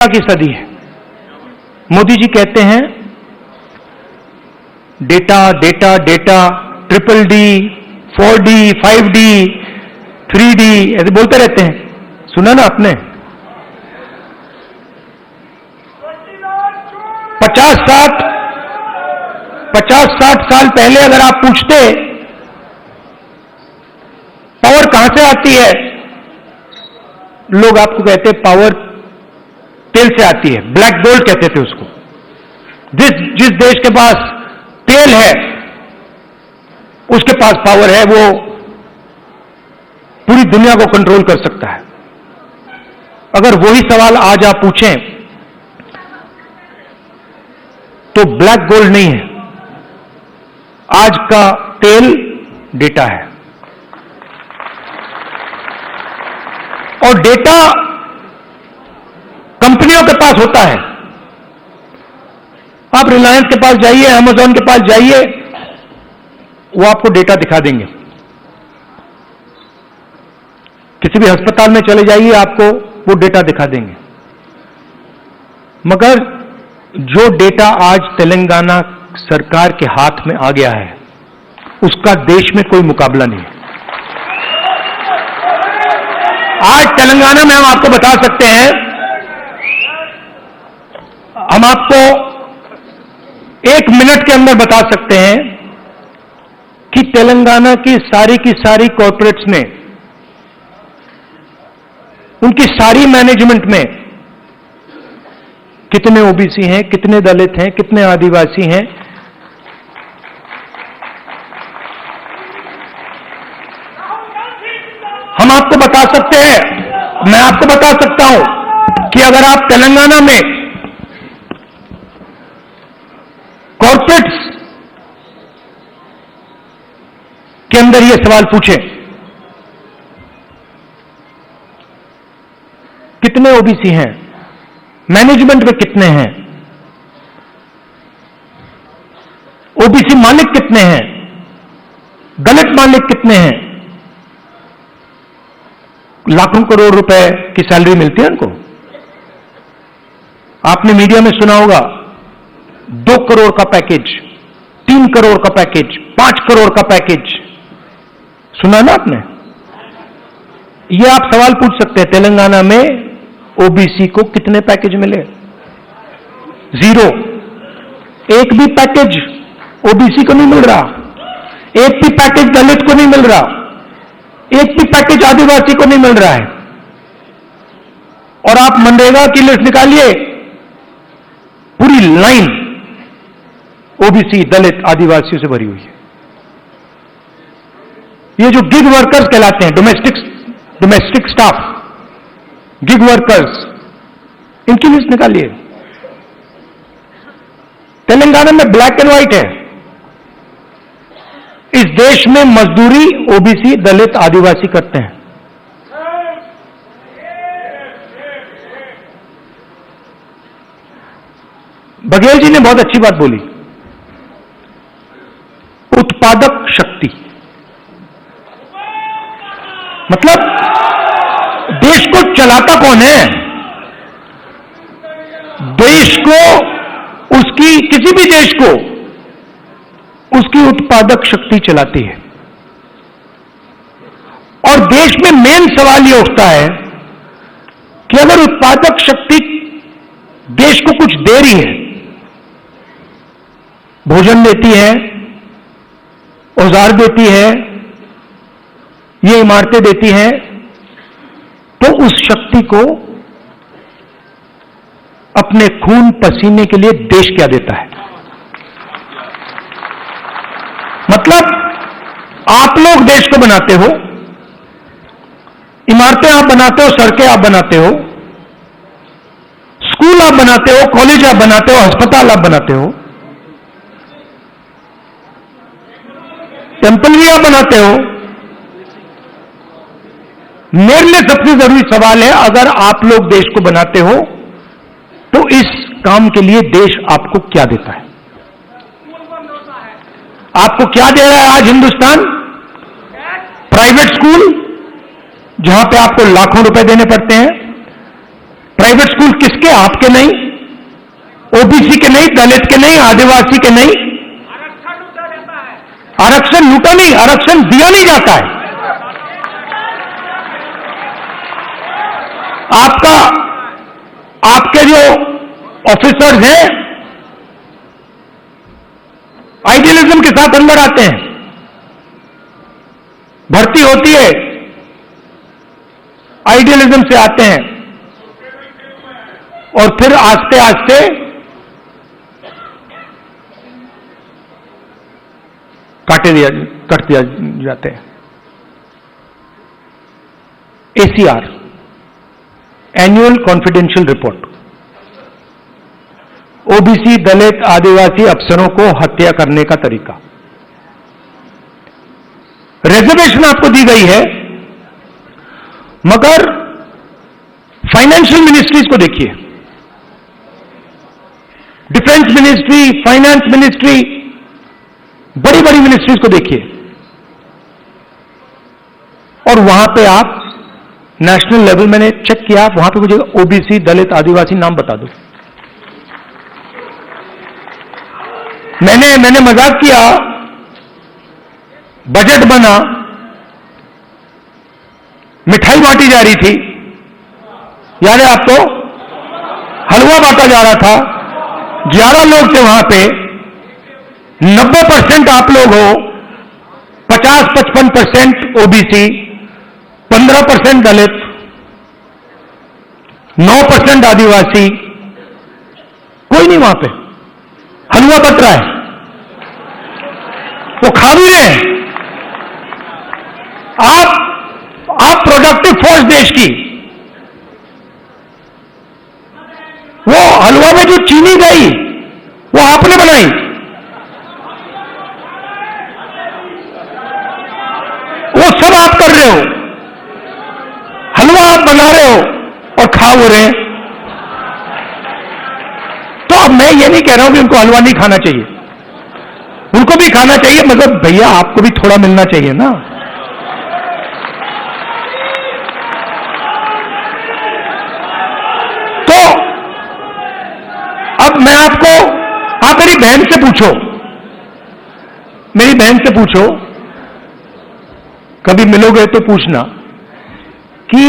की सदी है। मोदी जी कहते हैं data data data, triple D, 4D, 5D, 3D ऐसे बोलते रहते हैं। सुना ना आपने? 50-60 साल पहले अगर आप पूछते पावर कहां से आती है, लोग आपको कहते पावर तेल से आती है। ब्लैक गोल्ड कहते थे उसको। जिस देश के पास तेल है उसके पास पावर है, वो पूरी दुनिया को कंट्रोल कर सकता है। अगर वही सवाल आज आप पूछें तो ब्लैक गोल्ड नहीं है, आज का तेल डेटा है। और डेटा कंपनियों के पास होता है। आप रिलायंस के पास जाइए, अमेज़न के पास जाइए, वो आपको डेटा दिखा देंगे। किसी भी अस्पताल में चले जाइए, आपको वो डेटा दिखा देंगे। मगर जो डेटा आज तेलंगाना सरकार के हाथ में आ गया है, उसका देश में कोई मुकाबला नहीं है। आज तेलंगाना में हम आपको बता सकते हैं, हम आपको 1 मिनट के अंदर बता सकते हैं कि तेलंगाना की सारी कॉर्पोरेट्स ने, उनकी सारी मैनेजमेंट में कितने ओबीसी हैं, कितने दलित हैं, कितने आदिवासी हैं। हम आपको बता सकते हैं, मैं आपको बता सकता हूं कि अगर आप तेलंगाना में कॉर्पोरेट्स के अंदर यह सवाल पूछें, कितने ओबीसी हैं, मैनेजमेंट में कितने हैं, ओबीसी मालिक कितने हैं, दलित मालिक कितने हैं, लाखों करोड़ रुपए की सैलरी मिलती है उनको। आपने मीडिया में सुना होगा 2 करोड़ का पैकेज, 3 करोड़ का पैकेज, 5 करोड़ का पैकेज, सुना ना आपने? ये आप सवाल पूछ सकते हैं, तेलंगाना में ओबीसी को कितने पैकेज मिले? 0। एक भी पैकेज ओबीसी को नहीं मिल रहा, एक भी पैकेज दलित को नहीं मिल रहा, एक भी पैकेज आदिवासी को नहीं मिल रहा है। और आप मनरेगा की लिस्ट निकालिए, पूरी लाइन ओबीसी, दलित, आदिवासियों से भरी हुई है। ये जो गिग वर्कर्स कहलाते हैं, डोमेस्टिक स्टाफ, गिग वर्कर्स, इनकी लिस्ट निकालिए। तेलंगाना में ब्लैक एंड व्हाइट है। इस देश में मजदूरी ओबीसी, दलित, आदिवासी करते हैं। बघेल जी ने बहुत अच्छी बात बोली, उत्पादक शक्ति। मतलब देश को चलाता कौन है? देश को, उसकी, किसी भी देश को उसकी उत्पादक शक्ति चलाती है। और देश में मेन सवाल यह उठता है कि अगर उत्पादक शक्ति देश को कुछ दे रही है, भोजन देती है, औजार देती है, ये इमारतें देती है, तो उस शक्ति को अपने खून पसीने के लिए देश क्या देता है? मतलब आप लोग देश को बनाते हो, इमारतें आप बनाते हो, सड़कें आप बनाते हो, स्कूल आप बनाते हो, कॉलेज आप बनाते हो, अस्पताल आप बनाते हो, टेंपल भी आप बनाते हो। मेरे लिए सबसे जरूरी सवाल है, अगर आप लोग देश को बनाते हो तो इस काम के लिए देश आपको क्या देता है? आपको क्या दे रहा है आज हिंदुस्तान? प्राइवेट स्कूल, जहां पे आपको लाखों रुपए देने पड़ते हैं, प्राइवेट स्कूल किसके? आपके नहीं, ओबीसी के नहीं, दलित के नहीं, आदिवासी के नहीं। आरक्षण लूटा नहीं, आरक्षण दिया नहीं जाता है। आपके जो ऑफिसर्स हैं आइडियलिज्म के साथ अंदर आते हैं, भर्ती होती है, आइडियलिज्म से आते हैं और फिर आस्ते आस्ते कट दिया जाते हैं। ACR, annual confidential report, OBC, Dalit, Adivasi अफसरों को हत्या करने का तरीका। रिजर्वेशन आपको दी गई है, मगर फाइनेंशियल मिनिस्ट्रीज को देखिए, डिफेंस मिनिस्ट्री, फाइनेंस मिनिस्ट्री, बड़ी बड़ी मिनिस्ट्रीज को देखिए, और वहां पे आप नेशनल लेवल मैंने चेक किया, आप वहां पे मुझे ओबीसी, दलित, आदिवासी नाम बता दो। मैंने मजाक किया, बजट बना, मिठाई बांटी जा रही थी, याद है आपको? हलवा बांटा जा रहा था, 11 लोग थे वहां पे, 90% आप लोग हो, 50-55% ओबीसी, 15% दलित, 9% आदिवासी, कोई नहीं वहां पे। हलवा बट रहा है, वो खा भी रहे हैं। आप प्रोडक्टिव फोर्स देश की, वो हलवा में जो चीनी गई वो आपने बनाई, वो सब आप कर रहे हो, हलवा आप बना रहे हो और खा हो रहे हैं। तो अब मैं ये नहीं कह रहा हूं कि उनको हलवा नहीं खाना चाहिए, उनको भी खाना चाहिए, मगर भैया आपको भी थोड़ा मिलना चाहिए ना। तो अब मैं आपको, आप मेरी बहन से पूछो, मेरी बहन से पूछो, कभी मिलोगे तो पूछना कि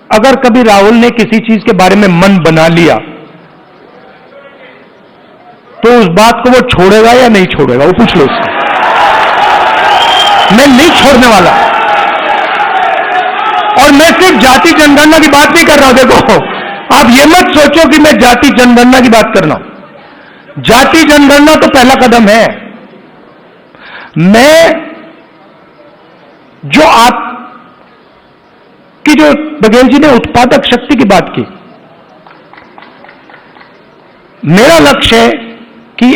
अगर कभी राहुल ने किसी चीज के बारे में मन बना लिया तो उस बात को वो छोड़ेगा या नहीं छोड़ेगा, वो पूछ लो उससे। मैं नहीं छोड़ने वाला, और मैं सिर्फ जाति जनगणना की बात नहीं कर रहा हूं। देखो, आप ये मत सोचो कि मैं जाति जनगणना की बात कर रहा हूं। जाति जनगणना तो पहला कदम है। मैं जो आप कि जो बघेल जी ने उत्पादक शक्ति की बात की, मेरा लक्ष्य है कि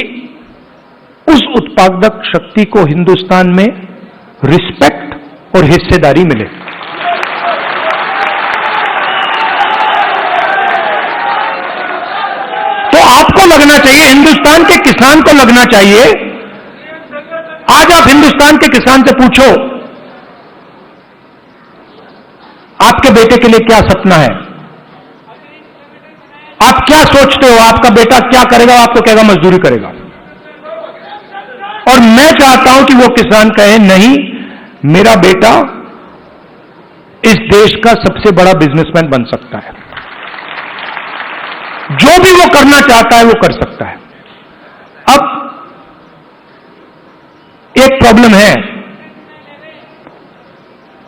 उस उत्पादक शक्ति को हिंदुस्तान में रिस्पेक्ट और हिस्सेदारी मिले। तो आपको लगना चाहिए, हिंदुस्तान के किसान को लगना चाहिए। आज आप हिंदुस्तान के किसान से पूछो, आपके बेटे के लिए क्या सपना है, आप क्या सोचते हो, आपका बेटा क्या करेगा? आपको कहेगा मजदूरी करेगा। और मैं चाहता हूं कि वो किसान कहे, नहीं, मेरा बेटा इस देश का सबसे बड़ा बिजनेसमैन बन सकता है, जो भी वो करना चाहता है वो कर सकता है। अब एक प्रॉब्लम है,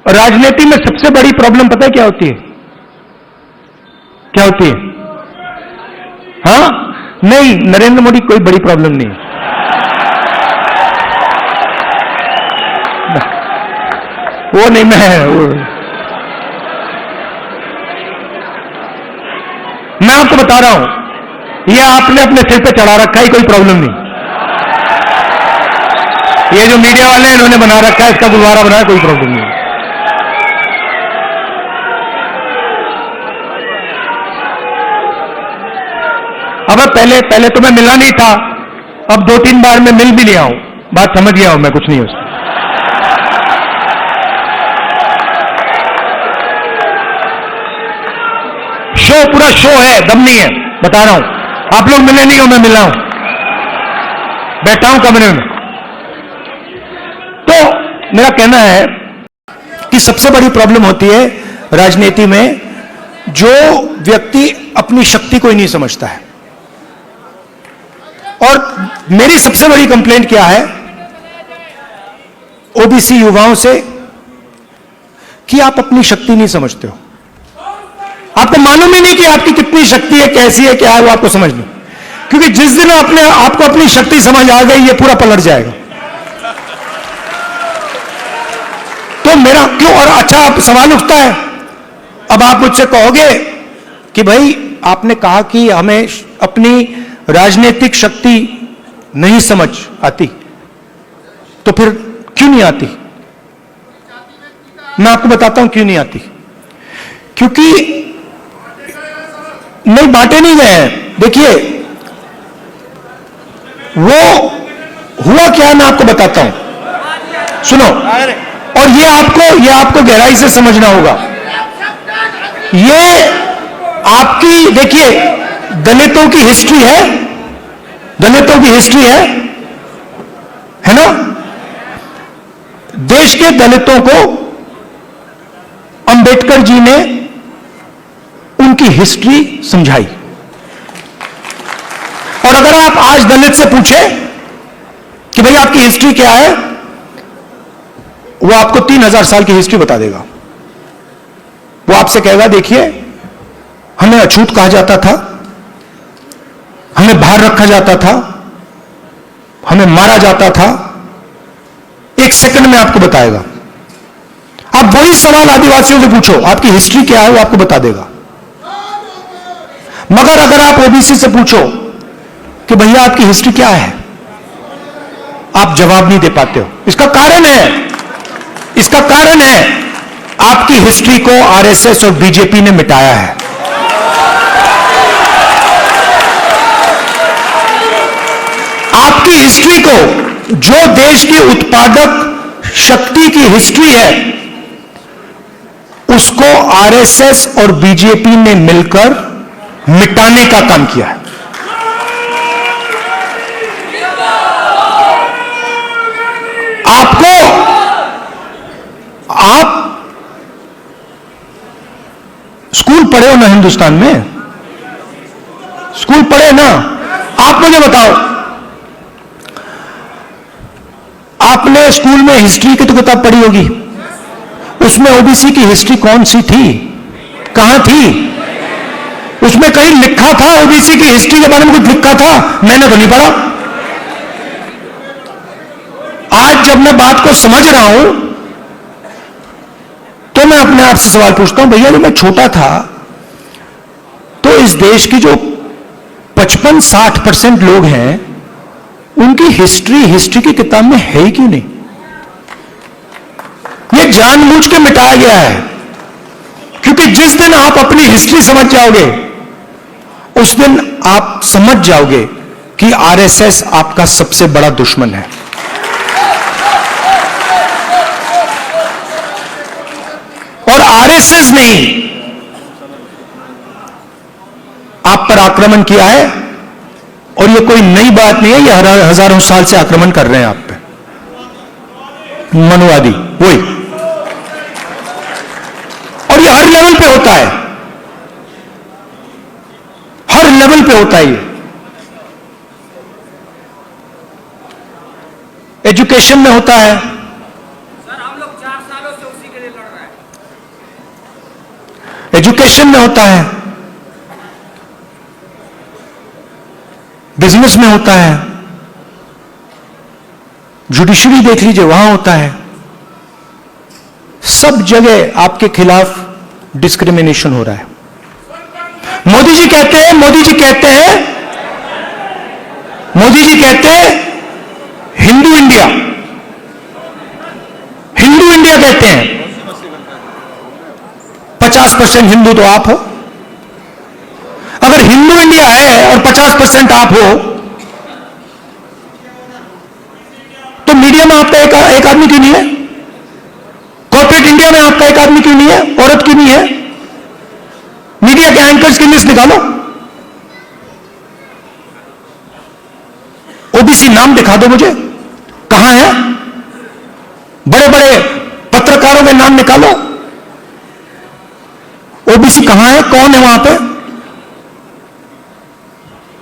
राजनीति में सबसे बड़ी प्रॉब्लम पता है क्या होती है? क्या होती है? हाँ, नहीं, नरेंद्र मोदी कोई बड़ी प्रॉब्लम नहीं है। वो नहीं, मैं आपको बता रहा हूं, ये आपने अपने सिर पे चढ़ा रखा है, कोई प्रॉब्लम नहीं। ये जो मीडिया वाले हैं इन्होंने बना रखा है, इसका गुब्बारा बनाया, कोई प्रॉब्लम नहीं। अब पहले तो मैं मिला नहीं था, अब 2-3 बार मैं मिल भी लिया हूं, बात समझ गया हूं मैं, कुछ नहीं उसमें। शो वो पूरा शो है, दम नहीं है, बता रहा हूं। आप लोग मिले नहीं हो, मैं मिला हूं, बैठा हूं कमरे में। तो मेरा कहना है कि सबसे बड़ी प्रॉब्लम होती है राजनीति में, जो व्यक्ति अपनी शक्ति को ही नहीं समझता है। और मेरी सबसे बड़ी कंप्लेंट क्या है ओबीसी युवाओं से, कि आप अपनी शक्ति नहीं समझते हो। आपको मालूम ही नहीं कि आपकी कितनी शक्ति है, कैसी है, क्या है, वो आपको समझ नहीं। क्योंकि जिस दिन आपको अपनी शक्ति समझ आ गई, ये पूरा पलट जाएगा। तो मेरा क्यों, और अच्छा आप सवाल उठता है, अब आप मुझसे कहोगे कि भाई आपने कहा कि हमें अपनी राजनीतिक शक्ति नहीं समझ आती, तो फिर क्यों नहीं आती? मैं आपको बताता हूं क्यों नहीं आती। क्योंकि नहीं, बांटे नहीं गए हैं। देखिए वो हुआ क्या, मैं आपको बताता हूं, सुनो। और ये आपको गहराई से समझना होगा। ये आपकी, देखिए दलितों की हिस्ट्री है, दलितों की हिस्ट्री है ना। देश के दलितों को अंबेडकर जी ने उनकी हिस्ट्री समझाई। और अगर आप आज दलित से पूछें कि भाई आपकी हिस्ट्री क्या है, वो आपको 3000 साल की हिस्ट्री बता देगा। वो आपसे कहेगा देखिए हमें अछूत कहा जाता था, हमें बाहर रखा जाता था, हमें मारा जाता था। एक सेकंड में आपको बताएगा। आप वही सवाल आदिवासियों से पूछो आपकी हिस्ट्री क्या है, वो आपको बता देगा। मगर अगर आप ओबीसी से पूछो कि भैया आपकी हिस्ट्री क्या है, आप जवाब नहीं दे पाते हो। इसका कारण है आपकी हिस्ट्री को आरएसएस और बीजेपी ने मिटाया है। आपकी हिस्ट्री को, जो देश की उत्पादक शक्ति की हिस्ट्री है, उसको आरएसएस और बीजेपी ने मिलकर मिटाने का काम किया है। आप स्कूल पढ़े हो ना हिंदुस्तान में, स्कूल पढ़े ना। आप मुझे बताओ, आपने स्कूल में हिस्ट्री की तो किताब पढ़ी होगी, उसमें ओबीसी की हिस्ट्री कौन सी थी, कहां थी? उसमें कहीं लिखा था ओबीसी की हिस्ट्री के बारे में कुछ लिखा था? मैंने तो नहीं पढ़ा। आज जब मैं बात को समझ रहा हूं तो मैं अपने आप से सवाल पूछता हूं, भैया जब मैं छोटा था तो इस देश की जो 55-60% लोग हैं, उनकी हिस्ट्री की किताब में है ही क्यों नहीं? यह जानबूझ के मिटाया गया है। क्योंकि जिस दिन आप अपनी हिस्ट्री समझ जाओगे, उस दिन आप समझ जाओगे कि आरएसएस आपका सबसे बड़ा दुश्मन है। और आरएसएस ने आप पर आक्रमण किया है, और ये कोई नई बात नहीं है, ये हजारों साल से आक्रमण कर रहे हैं आप पे, मनुवादी वही। और ये हर लेवल पे होता है, हर लेवल पे होता है। ये एजुकेशन में होता है, सर हम लोग 4 सालों से उसी के लिए लड़ रहे हैं। एजुकेशन में होता है, बिजनेस में होता है, जुडिशरी देख लीजिए वहां होता है। सब जगह आपके खिलाफ डिस्क्रिमिनेशन हो रहा है। मोदी जी कहते हैं हिंदू इंडिया कहते हैं। 50% हिंदू तो आप हो। अगर हिंदू इंडिया है और 50% आप हो, तो मीडिया में आपका एक आदमी क्यों नहीं है? कॉर्पोरेट इंडिया में आपका एक आदमी क्यों नहीं है? औरत क्यों नहीं है? मीडिया मीडिया के एंकर्स की लिस्ट निकालो, ओबीसी नाम दिखा दो मुझे, कहां है? बड़े बड़े पत्रकारों के नाम निकालो, ओबीसी कहां है? कौन है वहां पे?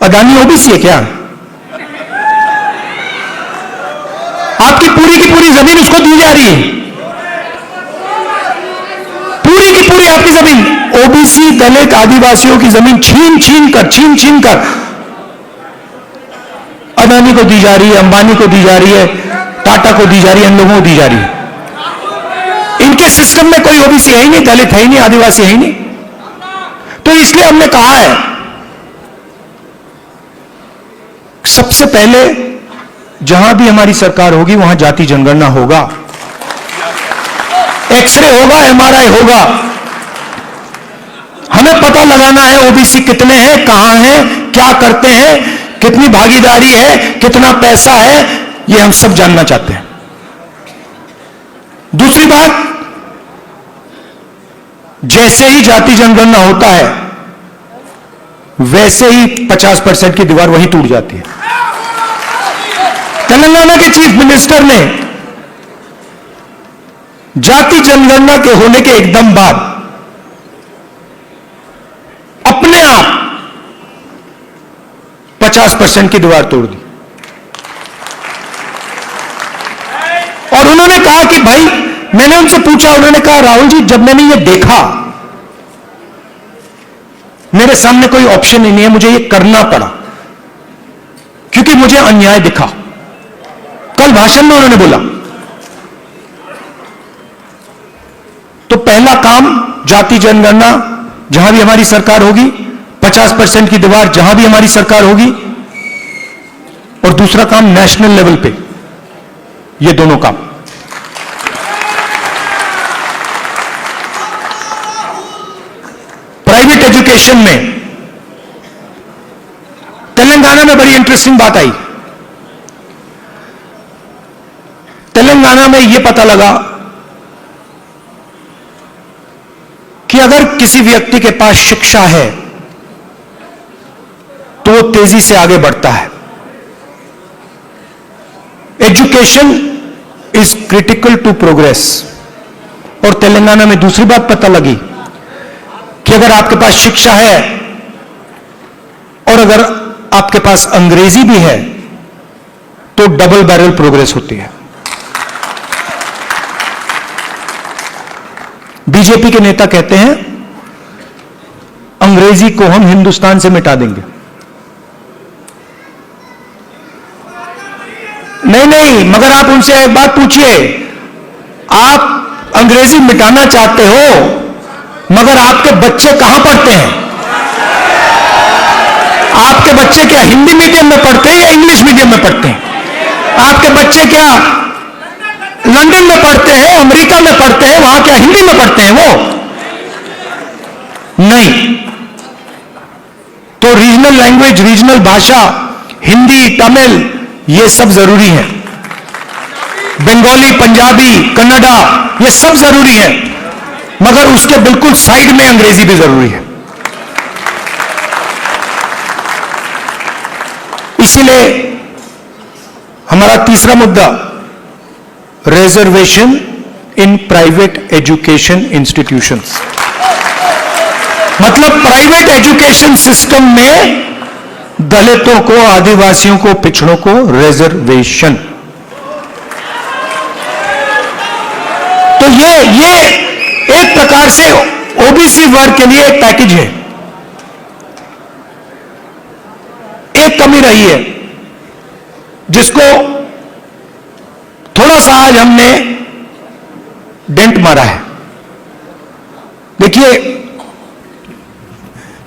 अदानी ओबीसी है क्या? आपकी पूरी की पूरी जमीन उसको दी जा रही है, पूरी की पूरी आपकी जमीन, ओबीसी दलित आदिवासियों की जमीन छीन छीन कर अदानी को दी जा रही है, अंबानी को दी जा रही है, टाटा को दी जा रही है, इन लोगों को दी जा रही है। इनके सिस्टम में कोई ओबीसी है ही नहीं, दलित है ही नहीं, आदिवासी है ही नहीं। तो इसलिए हमने कहा है सबसे पहले जहां भी हमारी सरकार होगी वहां जाति जनगणना होगा, एक्सरे होगा, एमआरआई होगा। हमें पता लगाना है ओबीसी कितने हैं, कहां हैं, क्या करते हैं, कितनी भागीदारी है, कितना पैसा है, यह हम सब जानना चाहते हैं। दूसरी बात, जैसे ही जाति जनगणना होता है वैसे ही 50% की दीवार वहीं टूट जाती है। तेलंगाना के चीफ मिनिस्टर ने जाति जनगणना के होने के एकदम बाद अपने आप 50% की दीवार तोड़ दी और उन्होंने कहा कि भाई, मैंने उनसे पूछा, उन्होंने कहा राहुल जी, जब मैंने ये देखा, मेरे सामने कोई ऑप्शन ही नहीं है, मुझे ये करना पड़ा क्योंकि मुझे अन्याय दिखा। कल भाषण में उन्होंने बोला, तो पहला काम जाति जनगणना जहां भी हमारी सरकार होगी, 50% की दीवार जहां भी हमारी सरकार होगी, और दूसरा काम नेशनल लेवल पे, ये दोनों काम। प्राइवेट एजुकेशन में तेलंगाना में बड़ी इंटरेस्टिंग बात आई। तेलंगाना में यह पता लगा कि अगर किसी व्यक्ति के पास शिक्षा है तो वो तेजी से आगे बढ़ता है। Education is critical to progress. और तेलंगाना में दूसरी बात पता लगी कि अगर आपके पास शिक्षा है और अगर आपके पास अंग्रेजी भी है तो डबल बैरल प्रोग्रेस होती है। बीजेपी के नेता कहते हैं अंग्रेजी को हम हिंदुस्तान से मिटा देंगे। नहीं, मगर आप उनसे एक बात पूछिए, आप अंग्रेजी मिटाना चाहते हो मगर आपके बच्चे कहां पढ़ते हैं? आपके बच्चे क्या हिंदी मीडियम में पढ़ते हैं या इंग्लिश मीडियम में पढ़ते हैं? आपके बच्चे क्या लंदन में पढ़ते हैं, अमेरिका में पढ़ते हैं, वहां क्या हिंदी में पढ़ते हैं वो? नहीं। तो रीजनल लैंग्वेज, रीजनल भाषा, हिंदी, तमिल, ये सब जरूरी है। बंगाली, पंजाबी, कन्नड़ा, ये सब जरूरी है, मगर उसके बिल्कुल साइड में अंग्रेजी भी जरूरी है। इसीलिए हमारा तीसरा मुद्दा, reservation in private education institutions, मतलब प्राइवेट एजुकेशन सिस्टम में दलितों को, आदिवासियों को, पिछड़ों को रिजर्वेशन। तो ये एक प्रकार से ओबीसी वर्ग के लिए एक पैकेज है। एक कमी रही है जिसको थोड़ा सा आज हमने डेंट मारा है। देखिए,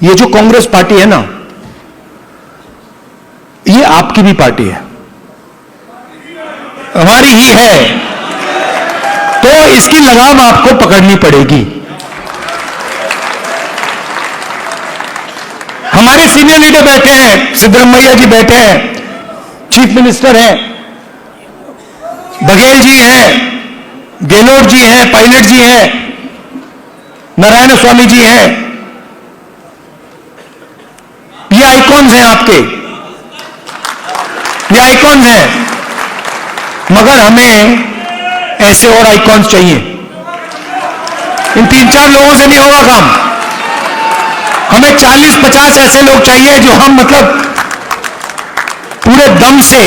ये जो कांग्रेस पार्टी है ना, ये आपकी भी पार्टी है, हमारी ही है, तो इसकी लगाम आपको पकड़नी पड़ेगी। हमारे सीनियर लीडर बैठे हैं, सिद्धरामैया जी बैठे हैं, चीफ मिनिस्टर हैं, बघेल जी हैं, गेहलोत जी हैं, पायलट जी हैं, नारायण स्वामी जी हैं, आइकॉन्स हैं आपके, ये आइकॉन्स हैं, मगर हमें ऐसे और आइकॉन्स चाहिए। इन 3-4 लोगों से नहीं होगा काम, हमें 40-50 ऐसे लोग चाहिए जो हम मतलब पूरे दम से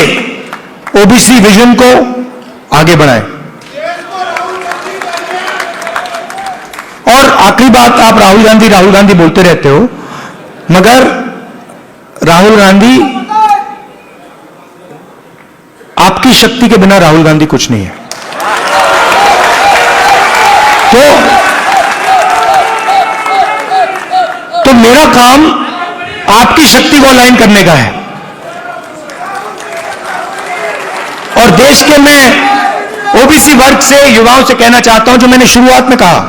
ओबीसी विजन को आगे बढ़ाएं। और आखिरी बात, आप राहुल गांधी बोलते रहते हो, मगर राहुल गांधी, आपकी शक्ति के बिना राहुल गांधी कुछ नहीं है। तो मेरा काम आपकी शक्ति को अलाइन करने का है। और देश के मैं ओबीसी वर्ग से, युवाओं से कहना चाहता हूं, जो मैंने शुरुआत में कहा,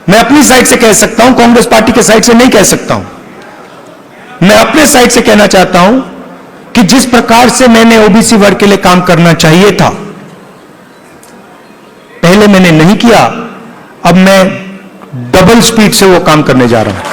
मैं अपनी साइड से कह सकता हूं, कांग्रेस पार्टी के साइड से नहीं कह सकता हूं। मैं अपने साइड से कहना चाहता हूं कि जिस प्रकार से मैंने ओबीसी वर्ग के लिए काम करना चाहिए था, पहले मैंने नहीं किया, अब मैं डबल स्पीड से वो काम करने जा रहा हूं।